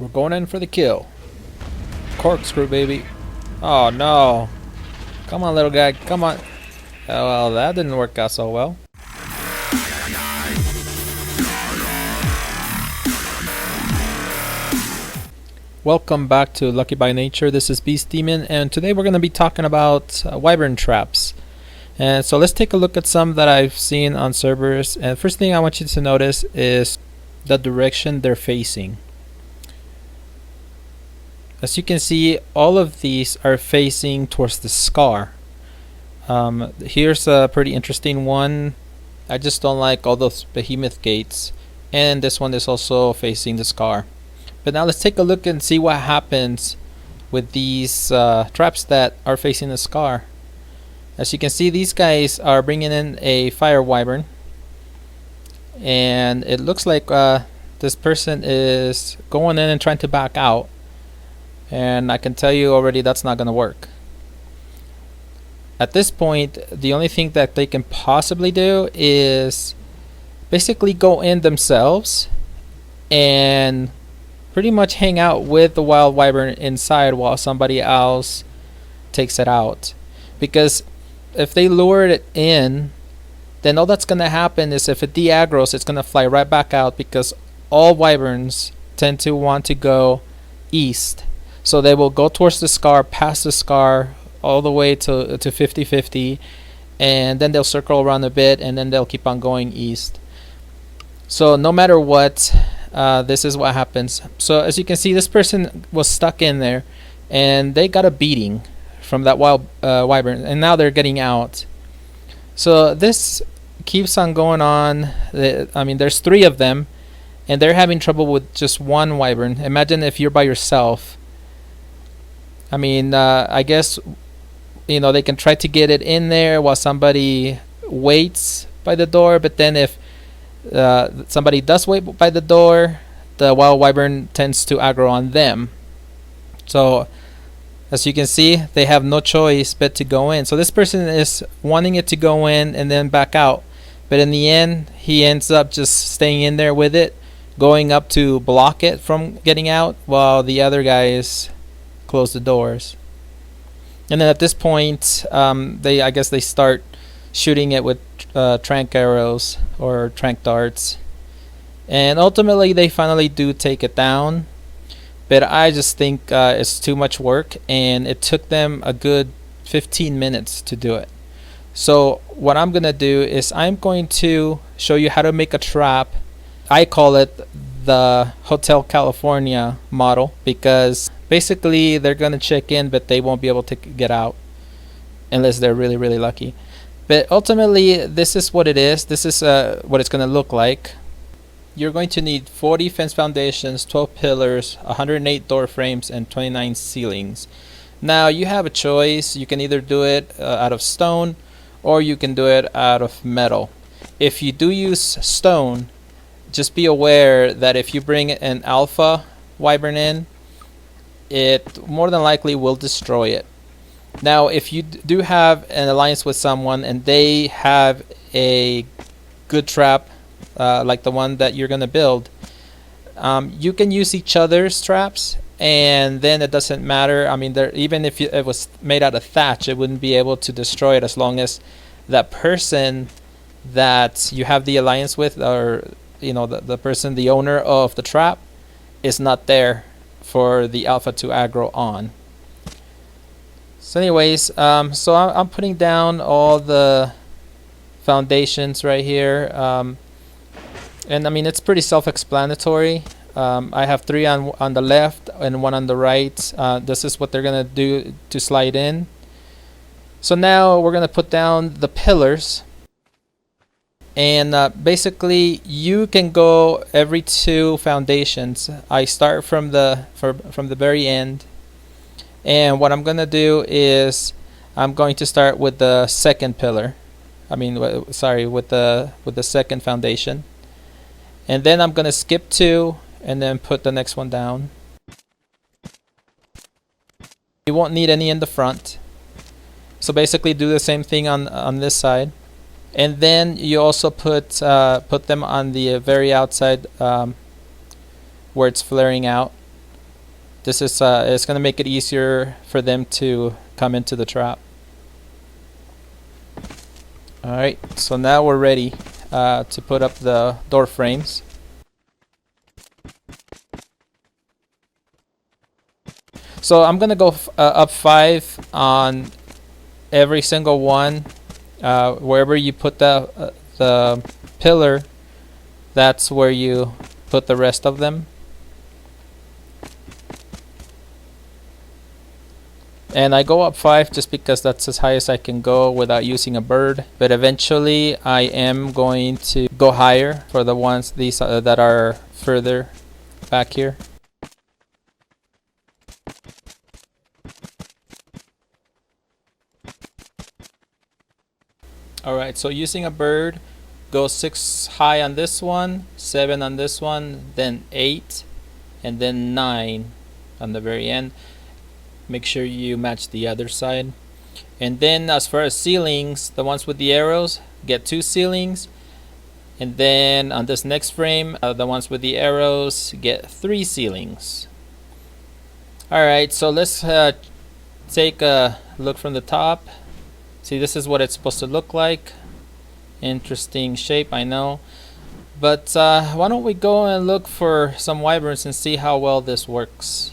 We're going in for the kill. Corkscrew, baby. Oh no. Come on, little guy. Come on. Oh, well, that didn't work out so well. Welcome back to Lucky by Nature. This is Beast Demon, and today we're going to be talking about Wyvern Traps. And so let's take a look at some that I've seen on servers. And first thing I want you to notice is the direction they're facing. As you can see, all of these are facing towards the scar. Here's a pretty interesting one. I just don't like all those behemoth gates. And this one is also facing the scar. But now let's take a look and see what happens with these traps that are facing the scar. As you can see, these guys are bringing in a fire wyvern. And it looks like this person is going in and trying to back out. And I can tell you already that's not going to work. At this point, the only thing that they can possibly do is basically go in themselves and pretty much hang out with the wild wyvern inside while somebody else takes it out. Because if they lure it in, then all that's going to happen is if it de-aggros, it's going to fly right back out, because all wyverns tend to want to go east. So they will go towards the scar, past the scar, all the way to 50-50, and then they'll circle around a bit, and then they'll keep on going east. So no matter what, this is what happens. So as you can see, this person was stuck in there, and they got a beating from that wild wyvern, and now they're getting out. So this keeps on going on. I mean, there's 3 of them, and they're having trouble with just one wyvern. Imagine if you're by yourself. I mean, I guess, you know, they can try to get it in there while somebody waits by the door, but then if somebody does wait by the door, the wild wyvern tends to aggro on them. So as you can see, they have no choice but to go in. So this person is wanting it to go in and then back out, but in the end he ends up just staying in there with it, going up to block it from getting out, while the other guys close the doors. And then at this point, I guess they start shooting it with trank arrows or trank darts, and ultimately they finally do take it down. But I just think it's too much work, and it took them a good 15 minutes to do it. So what I'm gonna do is I'm going to show you how to make a trap. I call it the Hotel California model, because basically they're gonna check in, but they won't be able to get out unless they're really, really lucky. But ultimately, this is what it is. This is what it's going to look like. You're going to need 40 fence foundations, 12 pillars, 108 door frames, and 29 ceilings. Now, you have a choice. You can either do it out of stone, or you can do it out of metal. If you do use stone, just be aware that if you bring an alpha wyvern in, it more than likely will destroy it. Now, if you do have an alliance with someone and they have a good trap like the one that you're going to build, you can use each other's traps, and then it doesn't matter. I mean, even if it was made out of thatch, it wouldn't be able to destroy it as long as that person that you have the alliance with, or you know, the person, the owner of the trap, is not there for the alpha to aggro on. So anyways, so I'm putting down all the foundations right here, and I mean, it's pretty self-explanatory. I have 3 on the left and 1 on the right. This is what they're gonna do to slide in. So now we're gonna put down the pillars, and basically you can go every 2 foundations. I start from the very end. And what I'm gonna do is I'm going to start with the second pillar. I mean, sorry, with the second foundation, and then I'm gonna skip 2 and then put the next one down. You won't need any in the front, so basically do the same thing on this side, and then you also put them on the very outside where it's flaring out. This is it's going to make it easier for them to come into the trap. Alright, so now we're ready to put up the door frames. So I'm gonna go up 5 on every single one. Wherever you put the pillar, that's where you put the rest of them. And I go up 5 just because that's as high as I can go without using a bird. But eventually I am going to go higher for the ones that are further back here. Alright, so using a bird, go 6 high on this one, 7 on this one, then 8, and then 9 on the very end. Make sure you match the other side. And then as far as ceilings, the ones with the arrows get 2 ceilings. And then on this next frame, the ones with the arrows get 3 ceilings. Alright, so let's take a look from the top. See, this is what it's supposed to look like. Interesting shape, I know. But why don't we go and look for some wyverns and see how well this works.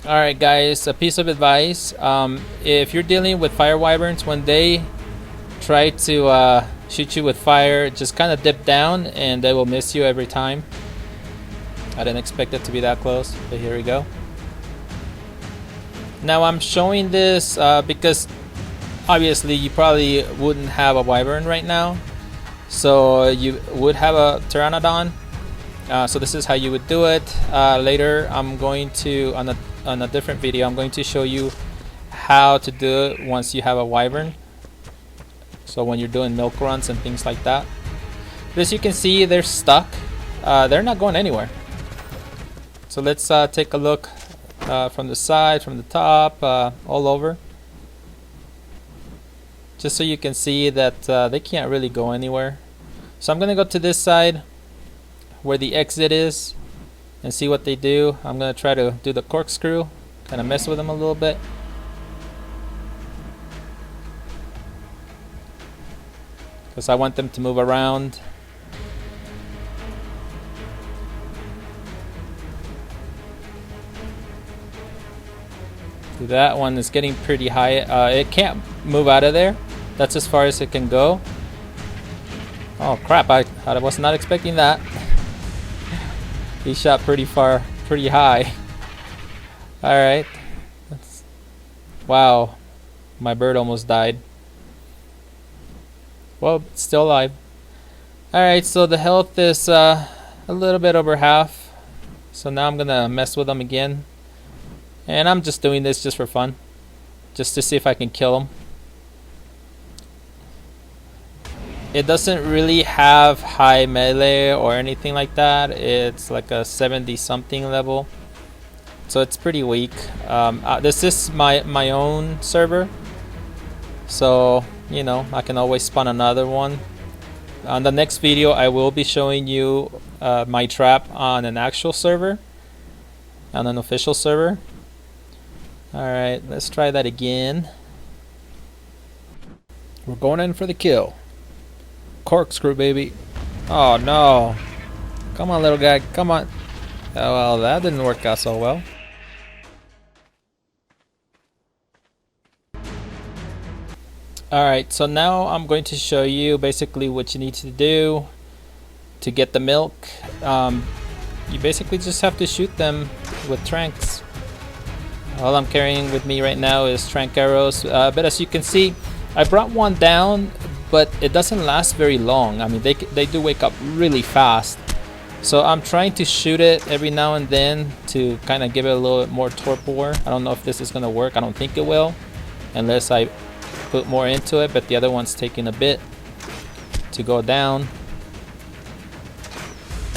Alright guys, a piece of advice. If you're dealing with fire wyverns, when they try to shoot you with fire, just kind of dip down and they will miss you every time. I didn't expect it to be that close, but here we go. Now I'm showing this because obviously you probably wouldn't have a wyvern right now, so you would have a pteranodon. So this is how you would do it. Later I'm going to, on a different video, I'm going to show you how to do it once you have a wyvern. So when you're doing milk runs and things like that. But as you can see, they're stuck. They're not going anywhere. So let's take a look from the side, from the top, all over. Just so you can see that they can't really go anywhere. So I'm going to go to this side where the exit is and see what they do. I'm going to try to do the corkscrew, kind of mess with them a little bit. Because I want them to move around. That one is getting pretty high. It can't move out of there. That's as far as it can go. Oh crap, I was not expecting that. He shot pretty far, pretty high. Alright. Wow. My bird almost died. Well, it's still alive. Alright, so the health is a little bit over half. So now I'm gonna mess with them again. And I'm just doing this just for fun. Just to see if I can kill them. It doesn't really have high melee or anything like that. It's like a 70 something level. So it's pretty weak. This is my own server. So, you know, I can always spawn another one. On the next video, I will be showing you my trap on an actual server. On an official server. Alright, let's try that again. We're going in for the kill. Corkscrew, baby. Oh no. Come on, little guy. Come on. Oh, well, that didn't work out so well. Alright, so now I'm going to show you basically what you need to do to get the milk. You basically just have to shoot them with tranks. All I'm carrying with me right now is trank arrows, but as you can see, I brought one down, but it doesn't last very long. I mean, they do wake up really fast. So I'm trying to shoot it every now and then to kind of give it a little bit more torpor. I don't know if this is going to work. I don't think it will, unless I put more into it, but the other one's taking a bit to go down.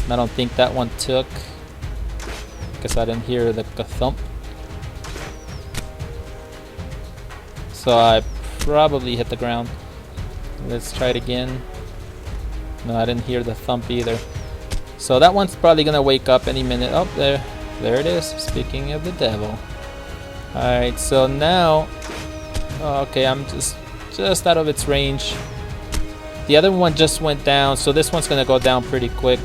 I don't think that one took, because I didn't hear the thump. So I probably hit the ground. Let's try it again. No, I didn't hear the thump either. So that one's probably gonna wake up any minute. Oh, there it is. Speaking of the devil. Alright, so now, okay, I'm just out of its range. The other one just went down, so this one's gonna go down pretty quick.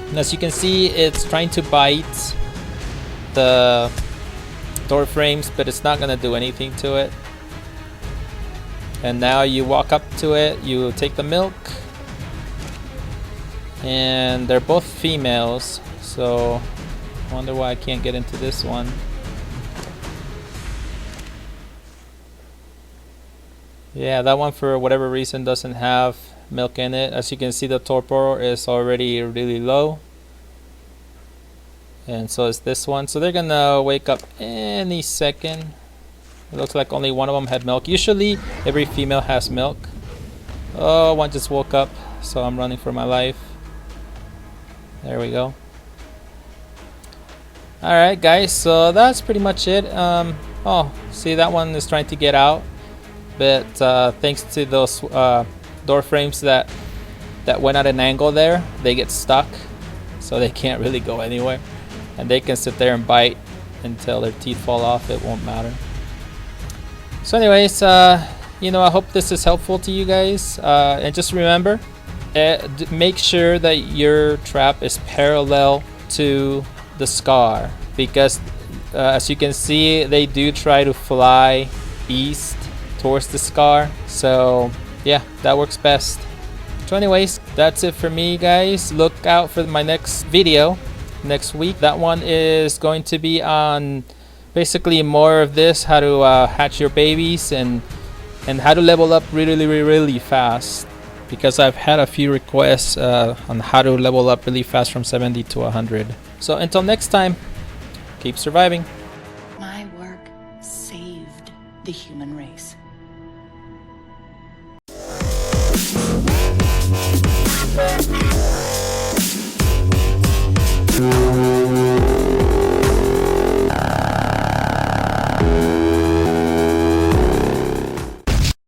And as you can see, it's trying to bite the door frames, but it's not gonna do anything to it. And now you walk up to it, you take the milk, and they're both females, so I wonder why I can't get into this one. Yeah, that one for whatever reason doesn't have milk in it. As you can see, the torpor is already really low, and so is this one. So they're gonna wake up any second. It looks like only one of them had milk. Usually every female has milk. Oh, one just woke up, so I'm running for my life. There we go. Alright guys, so that's pretty much it. Oh, see, that one is trying to get out, but thanks to those door frames that went at an angle there, they get stuck, so they can't really go anywhere, and they can sit there and bite until their teeth fall off. It won't matter. So anyways, you know, I hope this is helpful to you guys, and just remember, make sure that your trap is parallel to the scar, because as you can see, they do try to fly east towards the scar. So yeah, that works best. So anyways, that's it for me, guys. Look out for my next video next week. That one is going to be on basically more of this, how to hatch your babies and how to level up really fast, because I've had a few requests on how to level up really fast from 70 to 100. So until next time, keep surviving. My work saved the human race.